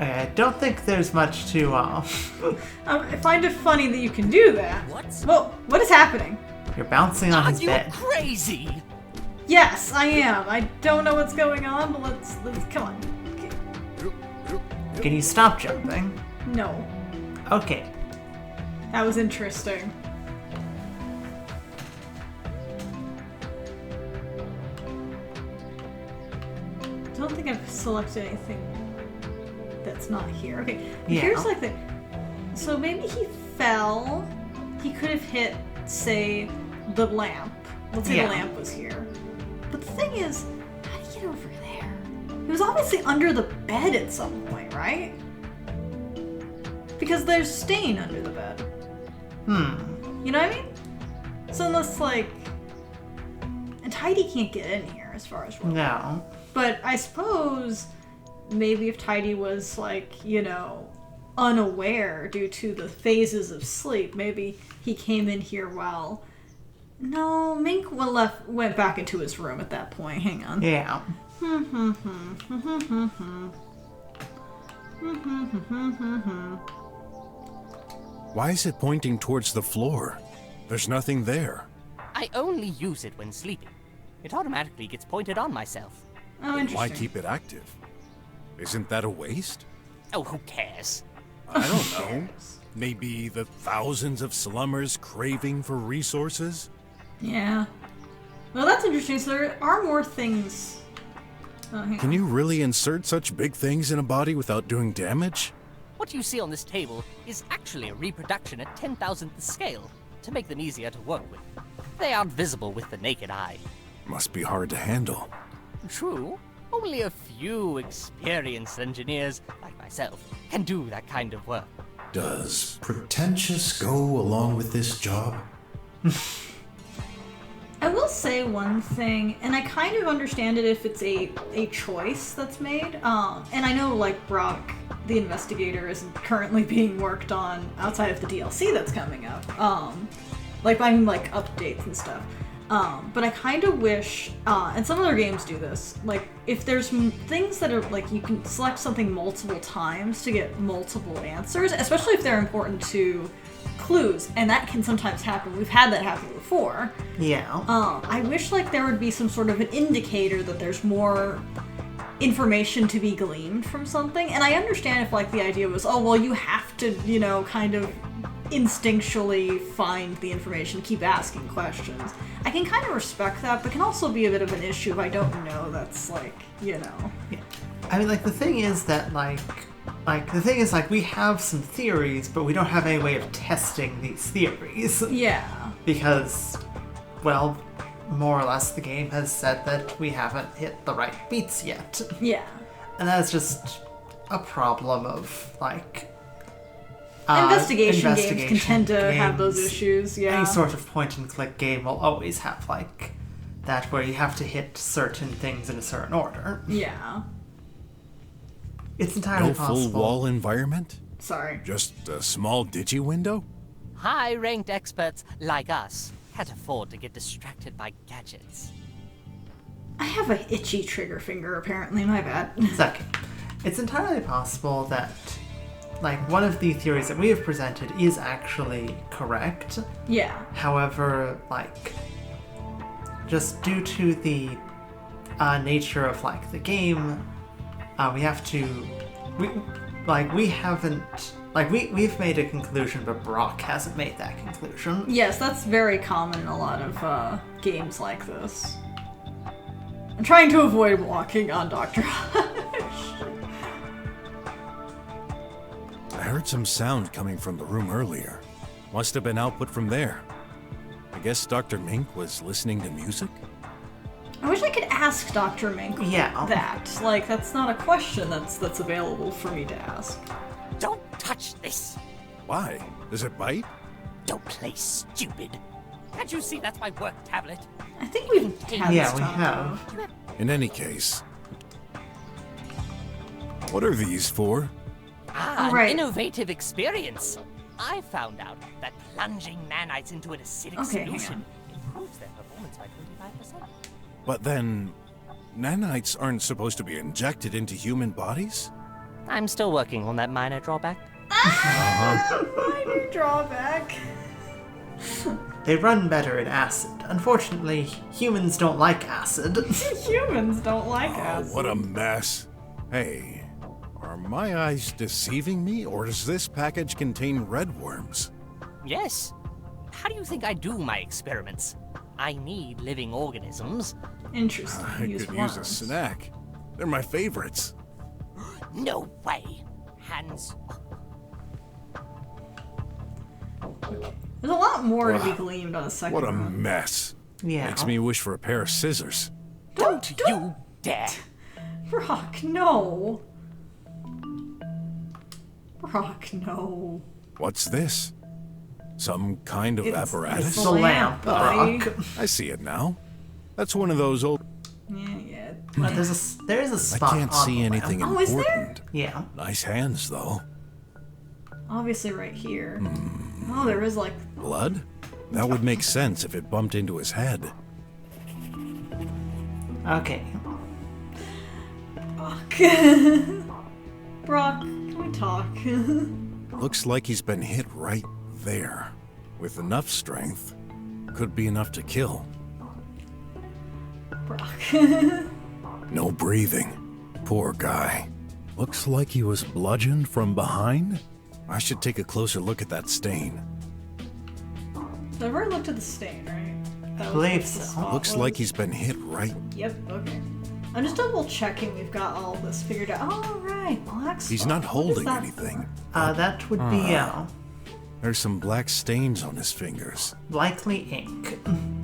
Speaker 2: I don't think there's much to,
Speaker 1: I find it funny that you can do that.
Speaker 3: What?
Speaker 1: Whoa, what is happening?
Speaker 2: You're bouncing on
Speaker 3: Are
Speaker 2: his
Speaker 3: you
Speaker 2: bed.
Speaker 3: crazy?
Speaker 1: Yes, I am. I don't know what's going on, but let's come on. Okay.
Speaker 2: Can you stop jumping?
Speaker 1: No,
Speaker 2: Okay.
Speaker 1: that was interesting. Don't think I've selected anything that's not here. Okay,
Speaker 2: Yeah.
Speaker 1: here's like the. So maybe he fell. He could have hit, say, the lamp. Let's say
Speaker 2: Yeah.
Speaker 1: the lamp was here. But the thing is, how did he get over there? He was obviously under the bed at some point, right? Because there's stain under the bed. You know what I mean? So unless like, and Tidy can't get in here as far as we're
Speaker 2: No.
Speaker 1: But I suppose maybe if Tidy was like, you know, unaware due to the phases of sleep, maybe he came in here while. No, Mink went back into his room at that point. Hang on.
Speaker 2: Yeah.
Speaker 4: Why is it pointing towards the floor? There's nothing there.
Speaker 3: I only use it when sleeping. It automatically gets pointed on myself.
Speaker 1: Oh, interesting.
Speaker 4: Why keep it active? Isn't that a waste?
Speaker 3: Oh, who cares?
Speaker 4: I don't know. Maybe the thousands of slummers craving for resources?
Speaker 1: Yeah. Well, that's interesting. So there are more things. Oh, hang
Speaker 4: Can
Speaker 1: on.
Speaker 4: you really insert such big things in a body without doing damage?
Speaker 3: What you see on this table is actually a reproduction at 10,000th the scale, to make them easier to work with. They aren't visible with the naked eye.
Speaker 4: Must be hard to handle.
Speaker 3: True, only a few experienced engineers, like myself, can do that kind of work.
Speaker 8: Does pretentious go along with this job?
Speaker 1: I will say one thing, and I kind of understand it if it's a choice that's made. And I know like Brok the InvestiGator is currently being worked on outside of the DLC that's coming up. Like I mean like updates and stuff. But I kind of wish, and some other games do this, like if there's things that are like you can select something multiple times to get multiple answers, especially if they're important to clues, and that can sometimes happen. We've had that happen before.
Speaker 2: Yeah.
Speaker 1: I wish like there would be some sort of an indicator that there's more information to be gleaned from something. And I understand if like the idea was, oh well, you have to, you know, kind of instinctually find the information, keep asking questions. I can kind of respect that, but can also be a bit of an issue if I don't know. That's like, you know.
Speaker 2: Yeah. I mean, like, the thing is that, we have some theories, but we don't have any way of testing these theories.
Speaker 1: Yeah.
Speaker 2: Because, well, more or less the game has said that we haven't hit the right beats yet.
Speaker 1: Yeah.
Speaker 2: And that's just a problem of, like...
Speaker 1: investigation games can tend to have those issues, yeah.
Speaker 2: Any sort of point-and-click game will always have, like, that where you have to hit certain things in a certain order.
Speaker 1: Yeah.
Speaker 2: It's entirely possible.
Speaker 4: No full wall environment?
Speaker 1: Sorry.
Speaker 4: Just a small digi window?
Speaker 3: High-ranked experts like us can't afford to get distracted by gadgets.
Speaker 1: I have an itchy trigger finger, apparently. My bad.
Speaker 2: It's okay. It's entirely possible that, like, one of the theories that we have presented is actually correct.
Speaker 1: Yeah.
Speaker 2: However, like, just due to the nature of, like, the game, we've made a conclusion, but Brok hasn't made that conclusion.
Speaker 1: Yes, that's very common in a lot of games like this. I'm trying to avoid walking on Dr. Hush.
Speaker 4: I heard some sound coming from the room earlier. Must have been output from there. I guess Dr. Mink was listening to music?
Speaker 1: I wish I could ask Dr. Mink that. Like, that's not a question that's available for me to ask.
Speaker 3: Don't touch this!
Speaker 4: Why? Does it bite?
Speaker 3: Don't play stupid. Can't you see that's my work tablet?
Speaker 1: I think we've had
Speaker 2: Yeah,
Speaker 1: this
Speaker 2: we
Speaker 1: talk.
Speaker 2: have.
Speaker 4: In any case, what are these for?
Speaker 1: Right.
Speaker 3: An innovative experience. I found out that plunging nanites into an acidic solution improves their performance by 25%.
Speaker 4: But then, nanites aren't supposed to be injected into human bodies?
Speaker 3: I'm still working on that minor drawback.
Speaker 1: Minor drawback.
Speaker 2: They run better in acid. Unfortunately, humans don't like acid.
Speaker 1: Humans don't like acid.
Speaker 4: What a mess. Hey, are my eyes deceiving me, or does this package contain red worms?
Speaker 3: Yes. How do you think I do my experiments? I need living organisms.
Speaker 1: Interesting.
Speaker 4: I could use a
Speaker 1: worms.
Speaker 4: snack. They're my favorites.
Speaker 3: No way. Hands.
Speaker 1: There's a lot more to be gleaned on a second
Speaker 4: What a
Speaker 1: run.
Speaker 4: mess.
Speaker 2: Yeah.
Speaker 4: Makes me wish for a pair of scissors.
Speaker 3: Don't you dare.
Speaker 1: Brock, no. Brock, no.
Speaker 4: What's this? Some kind of apparatus?
Speaker 2: It's the lamp,
Speaker 1: buddy.
Speaker 2: Brock.
Speaker 4: I see it now. That's one of those old...
Speaker 1: Yeah.
Speaker 2: But there is a
Speaker 4: I
Speaker 2: spot
Speaker 4: can't
Speaker 2: on
Speaker 4: see
Speaker 2: the
Speaker 4: anything
Speaker 2: lamp.
Speaker 1: Oh, is there?
Speaker 4: important.
Speaker 2: Yeah.
Speaker 4: Nice hands, though.
Speaker 1: Obviously right here. Oh, there is like...
Speaker 4: Blood? That would make sense if it bumped into his head.
Speaker 2: Okay.
Speaker 1: Brock. Brock, can we talk?
Speaker 4: Looks like he's been hit right there. With enough strength, could be enough to kill.
Speaker 1: Brock.
Speaker 4: No breathing. Poor guy. Looks like he was bludgeoned from behind? I should take a closer look at that stain.
Speaker 1: So I've already looked at the stain, right? That was
Speaker 2: Believe
Speaker 1: what the
Speaker 2: so.
Speaker 1: spot
Speaker 4: Looks
Speaker 1: was.
Speaker 4: like he's been hit right.
Speaker 1: Yep, okay. I'm just double checking we've got all this figured out. Oh, right, black spot.
Speaker 4: He's not
Speaker 1: What is
Speaker 4: holding
Speaker 1: that
Speaker 4: anything.
Speaker 2: That would be,
Speaker 4: There's some black stains on his fingers.
Speaker 2: likely ink.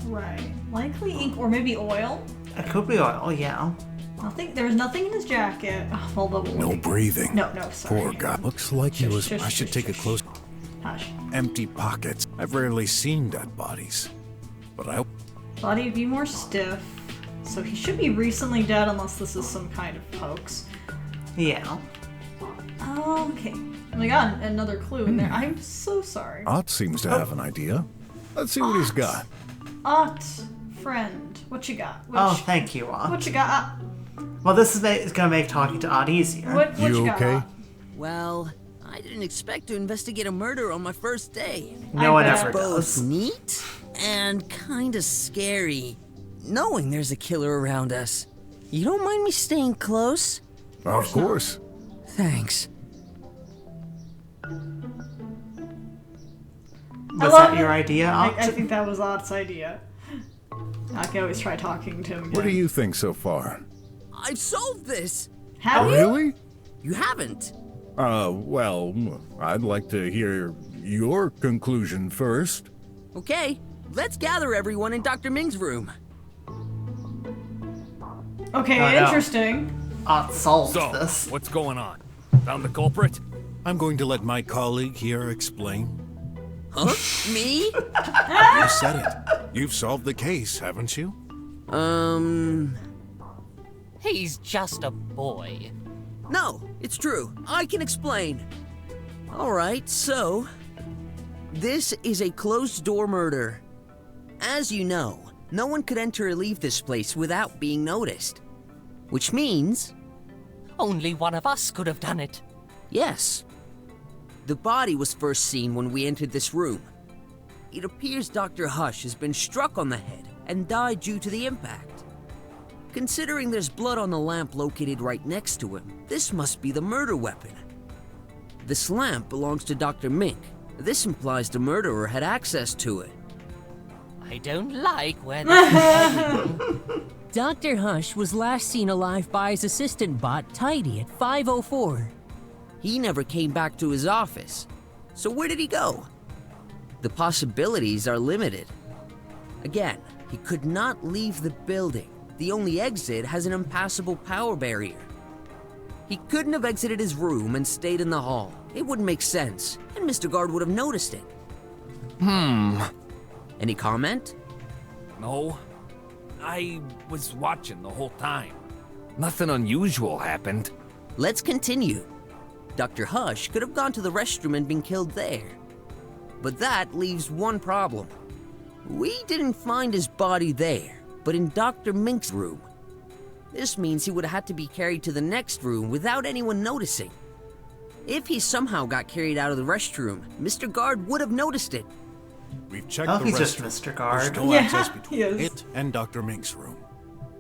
Speaker 1: Right. Likely ink or maybe oil.
Speaker 2: It could be oil, yeah.
Speaker 1: There was nothing in his jacket. Oh, well, double
Speaker 4: No
Speaker 1: looking.
Speaker 4: breathing.
Speaker 1: No, sorry.
Speaker 4: Poor guy. Looks like he was...
Speaker 1: Shush,
Speaker 4: I should
Speaker 1: shush,
Speaker 4: take a
Speaker 1: shush.
Speaker 4: close...
Speaker 1: Hush.
Speaker 4: Empty pockets. I've rarely seen dead bodies. But I...
Speaker 1: Body be more stiff. So he should be recently dead unless this is some kind of hoax.
Speaker 2: Yeah.
Speaker 1: Okay. Oh my god, another clue in there. I'm so sorry.
Speaker 4: Ott seems to have an idea. Let's see what he's got.
Speaker 1: Ott, friend, what you got?
Speaker 2: Oh, thank you, Ott.
Speaker 1: What you got?
Speaker 2: Well, this is gonna make talking to Ott easier.
Speaker 1: What
Speaker 4: You
Speaker 1: you got?
Speaker 4: okay?
Speaker 1: Ott?
Speaker 5: Well, I I didn't expect to investigate a murder on my first day.
Speaker 2: No one
Speaker 1: bet.
Speaker 2: ever
Speaker 5: Both
Speaker 2: does.
Speaker 5: neat and kinda scary, knowing there's a killer around us. You don't mind me staying close?
Speaker 8: Of course.
Speaker 5: Thanks.
Speaker 2: Was
Speaker 1: love
Speaker 2: that your idea?
Speaker 1: I think that was Ott's idea. I can always try talking to him again.
Speaker 8: What do you think so far?
Speaker 5: I've solved this!
Speaker 1: Have you?
Speaker 8: Really?
Speaker 5: You haven't.
Speaker 8: Well, I'd like to hear your conclusion first.
Speaker 5: Okay, let's gather everyone in Dr. Ming's room.
Speaker 1: Okay,
Speaker 2: Oh, no.
Speaker 1: interesting.
Speaker 2: Ott solved
Speaker 7: So,
Speaker 2: this.
Speaker 7: what's going on? Found the culprit?
Speaker 4: I'm going to let my colleague here explain.
Speaker 5: Huh? Me?
Speaker 4: You said it. You've solved the case, haven't you?
Speaker 3: He's just a boy.
Speaker 5: No, it's true. I can explain. Alright, so... This is a closed-door murder. As you know, no one could enter or leave this place without being noticed. Which means...
Speaker 3: Only one of us could have done it.
Speaker 5: Yes. The body was first seen when we entered this room. It appears Dr. Hush has been struck on the head and died due to the impact. Considering there's blood on the lamp located right next to him, this must be the murder weapon. This lamp belongs to Dr. Mink. This implies the murderer had access to it.
Speaker 3: I don't like where this is heading.
Speaker 9: Dr. Hush was last seen alive by his assistant bot, Tidy, at 5:04.
Speaker 5: He never came back to his office. So where did he go? The possibilities are limited. Again, he could not leave the building. The only exit has an impassable power barrier. He couldn't have exited his room and stayed in the hall. It wouldn't make sense, and Mr. Guard would have noticed it. Any comment?
Speaker 7: No. I was watching the whole time. Nothing unusual happened.
Speaker 5: Let's continue. Dr. Hush could have gone to the restroom and been killed there. But that leaves one problem. We didn't find his body there, but in Dr. Mink's room. This means he would have had to be carried to the next room without anyone noticing. If he somehow got carried out of the restroom, Mr. Guard would have noticed it.
Speaker 4: We've checked
Speaker 2: Oh,
Speaker 4: the
Speaker 2: he's
Speaker 4: restroom.
Speaker 2: just Mr. Guard.
Speaker 4: There's no
Speaker 1: Yeah,
Speaker 4: access
Speaker 1: he
Speaker 4: between
Speaker 1: is.
Speaker 4: it and Dr. Mink's room.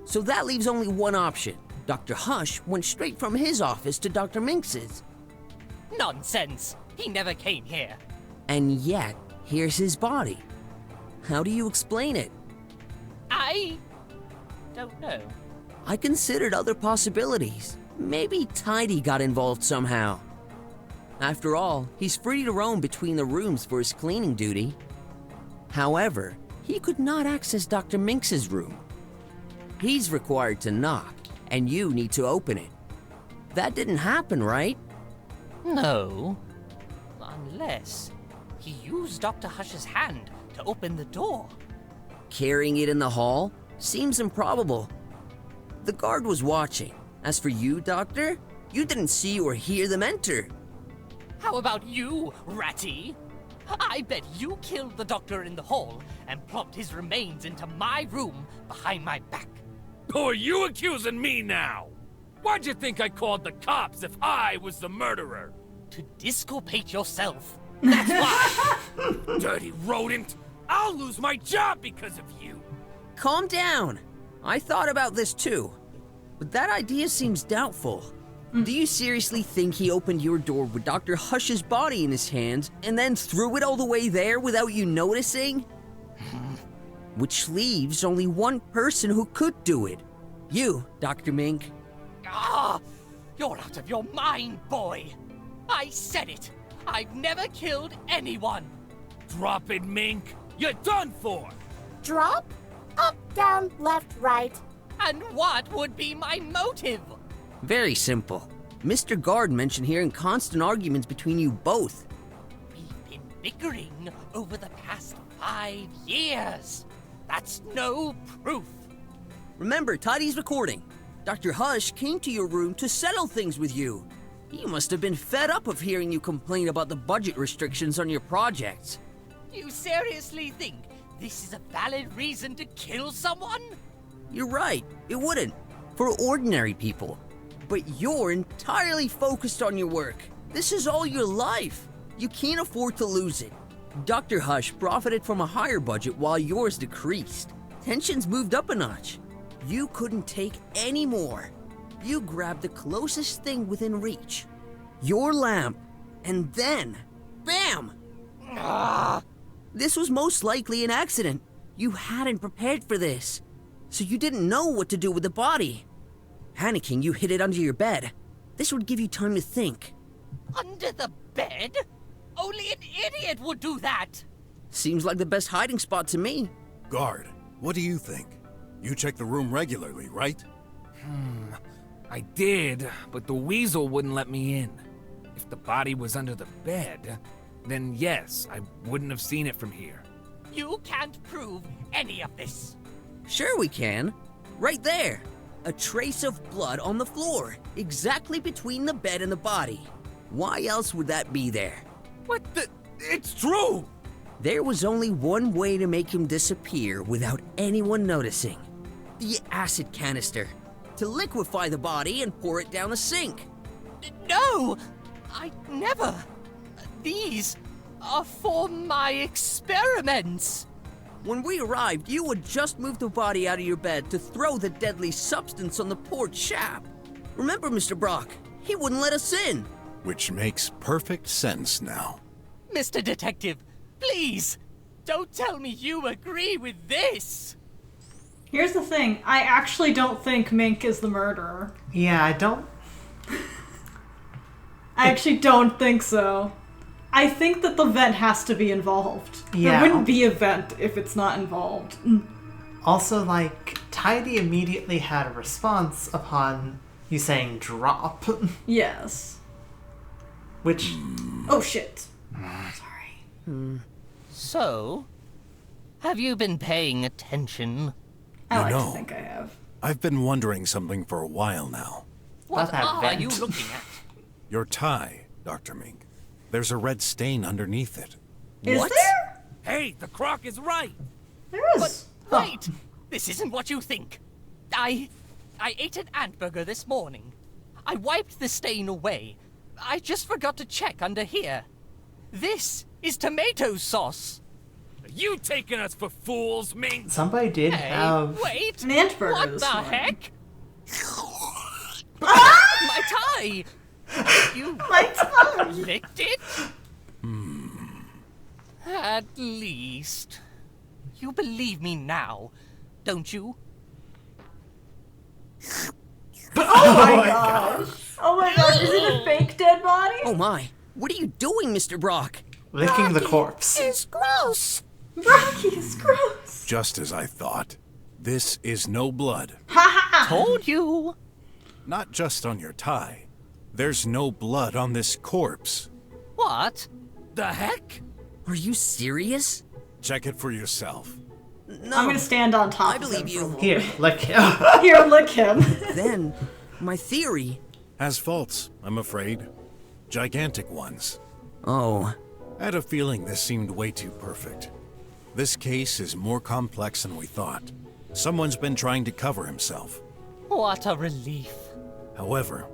Speaker 5: So that leaves only one option. Dr. Hush went straight from his office to Dr. Mink's.
Speaker 3: Nonsense. He never came here.
Speaker 5: And yet, here's his body. How do you explain it?
Speaker 3: I don't know.
Speaker 5: I considered other possibilities. Maybe Tidy got involved somehow. After all, he's free to roam between the rooms for his cleaning duty. However, he could not access Dr. Mink's room. He's required to knock, and you need to open it. That didn't happen, right?
Speaker 3: No. Unless he used Dr. Hush's hand to open the door.
Speaker 5: Carrying it in the hall seems improbable. The guard was watching. As for you, Doctor, you didn't see or hear them enter.
Speaker 3: How about you, Ratty? I bet you killed the doctor in the hall and plopped his remains into my room behind my back.
Speaker 7: Who are you accusing me now? Why'd you think I called the cops if I was the murderer?
Speaker 3: To disculpate yourself. That's why.
Speaker 7: Dirty rodent! I'll lose my job because of you!
Speaker 5: Calm down. I thought about this too. But that idea seems doubtful. Do you seriously think he opened your door with Dr. Hush's body in his hands and then threw it all the way there without you noticing? Which leaves only one person who could do it. You, Dr. Mink.
Speaker 3: Ah, you're out of your mind, boy. I said it. I've never killed anyone.
Speaker 7: Drop it, Mink! You're done for!
Speaker 10: Drop? Up, down, left, right.
Speaker 3: And what would be my motive?
Speaker 5: Very simple. Mr. Guard mentioned hearing constant arguments between you both.
Speaker 3: We've been bickering over the past 5 years. That's no proof.
Speaker 5: Remember, Tidy's recording. Dr. Hush came to your room to settle things with you. He must have been fed up of hearing you complain about the budget restrictions on your projects.
Speaker 3: You seriously think this is a valid reason to kill someone?
Speaker 5: You're right, it wouldn't. For ordinary people. But you're entirely focused on your work. This is all your life. You can't afford to lose it. Dr. Hush profited from a higher budget while yours decreased. Tensions moved up a notch. You couldn't take any more. You grabbed the closest thing within reach. Your lamp. And then, bam! This was most likely an accident. You hadn't prepared for this. So you didn't know what to do with the body. Panicking, you hid it under your bed. This would give you time to think.
Speaker 3: Under the bed? Only an idiot would do that!
Speaker 5: Seems like the best hiding spot to me.
Speaker 4: Guard, what do you think? You check the room regularly, right?
Speaker 7: I did, but the weasel wouldn't let me in. If the body was under the bed, then yes, I wouldn't have seen it from here.
Speaker 3: You can't prove any of this.
Speaker 5: Sure we can. Right there. A trace of blood on the floor, exactly between the bed and the body. Why else would that be there?
Speaker 7: What the? It's true!
Speaker 5: There was only one way to make him disappear without anyone noticing. The acid canister. To liquefy the body and pour it down the sink.
Speaker 3: No! I never. These are for my experiments.
Speaker 5: When we arrived, you had just moved the body out of your bed to throw the deadly substance on the porch chap. Remember, Mr. Brok, he wouldn't let us in.
Speaker 4: Which makes perfect sense now.
Speaker 3: Mr. Detective, please, don't tell me you agree with this.
Speaker 1: Here's the thing. I actually don't think Mink is the murderer.
Speaker 2: Yeah, I don't.
Speaker 1: I actually don't think so. I think that the vent has to be involved.
Speaker 2: Yeah.
Speaker 1: There wouldn't be a vent if it's not involved.
Speaker 2: Also, like, Tidy immediately had a response upon you saying drop.
Speaker 1: Yes.
Speaker 2: Which...
Speaker 1: Oh, shit. Sorry.
Speaker 3: So, have you been paying attention?
Speaker 1: I like
Speaker 4: know,
Speaker 1: to think I have.
Speaker 4: I've been wondering something for a while now.
Speaker 3: What
Speaker 2: that
Speaker 3: are
Speaker 2: vent.
Speaker 3: you looking at?
Speaker 4: Your tie, Dr. Mink. There's a red stain underneath it.
Speaker 1: Is
Speaker 5: What?
Speaker 1: there?
Speaker 7: Hey, the croc is right!
Speaker 1: There is.
Speaker 3: Wait, this isn't what you think. I ate an ant burger this morning. I wiped the stain away. I just forgot to check under here. This is tomato sauce.
Speaker 7: Are you taking us for fools, Mink?
Speaker 2: Somebody did
Speaker 3: Hey,
Speaker 2: have...
Speaker 3: wait.
Speaker 1: An ant burger
Speaker 3: What
Speaker 1: this
Speaker 3: the
Speaker 1: morning.
Speaker 3: heck? My tie! You
Speaker 1: My tongue!
Speaker 3: licked it? At least. You believe me now, don't you?
Speaker 1: Oh my gosh! Oh my gosh, is it a fake dead body?
Speaker 5: Oh my, what are you doing, Mr. Brok?
Speaker 2: licking the corpse.
Speaker 10: It's gross.
Speaker 1: Rocky is gross.
Speaker 4: Just as I thought. This is no blood.
Speaker 3: Told you.
Speaker 4: Not just on your tie. There's no blood on this corpse.
Speaker 3: What?
Speaker 7: The heck?
Speaker 5: Are you serious?
Speaker 4: Check it for yourself.
Speaker 5: No.
Speaker 1: I'm gonna stand on top
Speaker 5: I
Speaker 1: of
Speaker 5: believe
Speaker 1: him
Speaker 5: you.
Speaker 1: for a moment.
Speaker 2: Here, lick him.
Speaker 1: Here, lick him.
Speaker 5: Then, my theory.
Speaker 4: Has faults, I'm afraid. Gigantic ones.
Speaker 5: Oh,
Speaker 4: I had a feeling this seemed way too perfect. This case is more complex than we thought. Someone's been trying to cover himself.
Speaker 3: What a relief.
Speaker 4: However,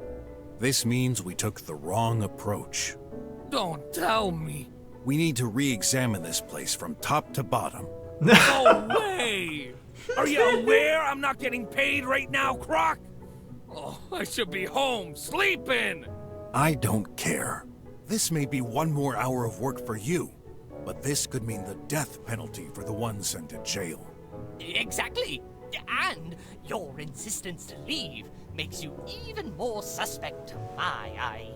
Speaker 4: this means we took the wrong approach.
Speaker 7: Don't tell me.
Speaker 4: We need to re-examine this place from top to bottom.
Speaker 7: No way! Are you aware I'm not getting paid right now, Croc? Oh, I should be home, sleeping!
Speaker 4: I don't care. This may be one more hour of work for you, but this could mean the death penalty for the one sent to jail.
Speaker 3: Exactly. And your insistence to leave makes you even more suspect to my eye.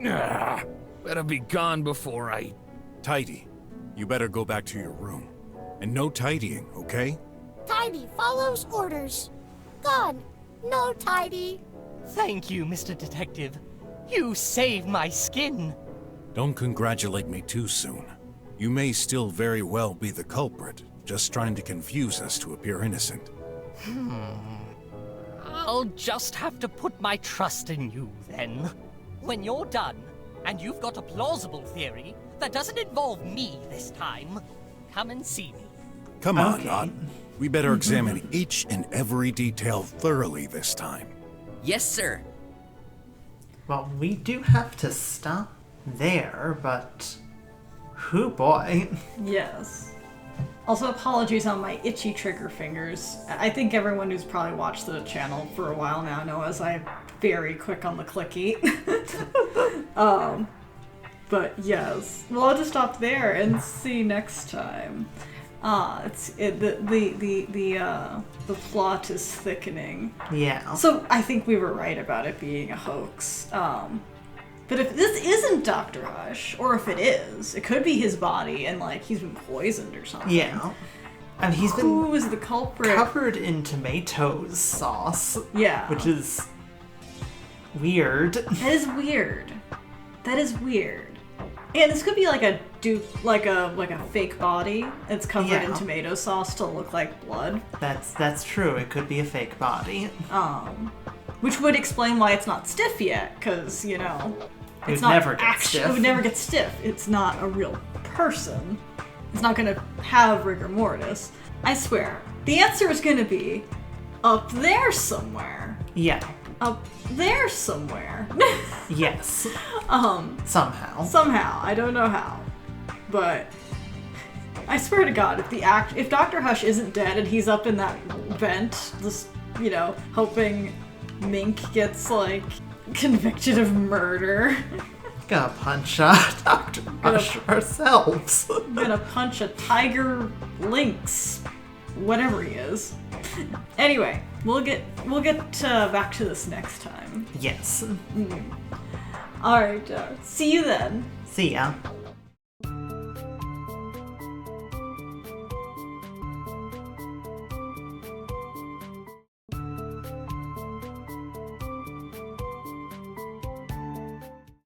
Speaker 7: Ah, better be gone before I...
Speaker 4: Tidy, you better go back to your room. And no tidying, okay?
Speaker 10: Tidy follows orders. Gone. No tidy.
Speaker 3: Thank you, Mr. Detective. You saved my skin.
Speaker 4: Don't congratulate me too soon. You may still very well be the culprit, just trying to confuse us to appear innocent.
Speaker 3: I'll just have to put my trust in you, then. When you're done, and you've got a plausible theory that doesn't involve me this time, come and see me.
Speaker 4: Come on, Nod. We better examine each and every detail thoroughly this time.
Speaker 5: yes, sir.
Speaker 2: Well, we do have to stop there, but... Hoo boy.
Speaker 1: Yes. Also, apologies on my itchy trigger fingers. I think everyone who's probably watched the channel for a while now knows I'm very quick on the clicky. But yes, we'll have to stop there and see next time. The plot is thickening.
Speaker 2: Yeah.
Speaker 1: So I think we were right about it being a hoax. But if this isn't Dr. Hush, or if it is, it could be his body and like he's been poisoned or something.
Speaker 2: Yeah. And he's been
Speaker 1: Who is the culprit?
Speaker 2: covered in tomato sauce.
Speaker 1: Yeah.
Speaker 2: Which is weird.
Speaker 1: That is weird. That is weird. And this could be like a fake body. It's covered in tomato sauce to look like blood.
Speaker 2: That's true. It could be a fake body.
Speaker 1: Which would explain why it's not stiff yet, because it would never get stiff. It's not a real person. It's not going to have rigor mortis. I swear. The answer is going to be up there somewhere.
Speaker 2: Yeah.
Speaker 1: Up there somewhere.
Speaker 2: Yes. Somehow.
Speaker 1: Somehow. I don't know how. But I swear to God, if Dr. Hush isn't dead and he's up in that vent, just, hoping Mink gets, convicted of murder.
Speaker 2: Gonna punch Dr. Hush ourselves.
Speaker 1: Gonna punch a tiger lynx. Whatever he is. Anyway, we'll get back to this next time.
Speaker 2: Yes.
Speaker 1: Alright, see you then.
Speaker 2: See ya.